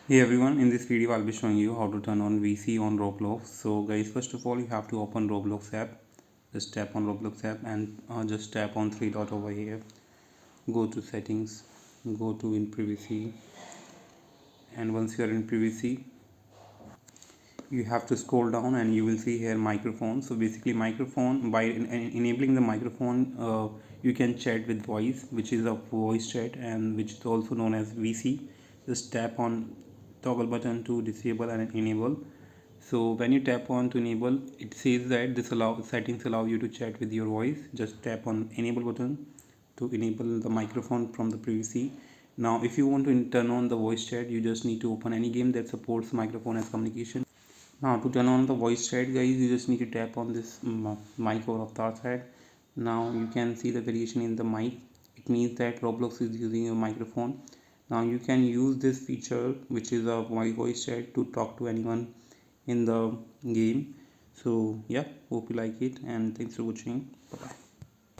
Hey everyone, in this video I'll be showing you how to turn on VC on Roblox. So guys, first of all you have to open Roblox app. Just tap on Roblox app and just tap on three dot over here. Go to settings, go to in privacy, and once you are in privacy you have to scroll down and you will see here microphone. So basically microphone, by enabling the microphone you can chat with voice, which is a voice chat and which is also known as VC. Just tap on toggle button to disable and enable. So when you tap on to enable, it says that this settings allow you to chat with your voice. Just tap on enable button to enable the microphone from the privacy. Now if you want to turn on the voice chat, you just need to open any game that supports microphone as communication. Now to turn on the voice chat guys, you just need to tap on this mic or avatar side. Now you can see the variation in the mic. It means that Roblox is using a microphone. Now you can use this feature, which is a voice chat, to talk to anyone in the game. So yeah, hope you like it and thanks for watching. Bye bye.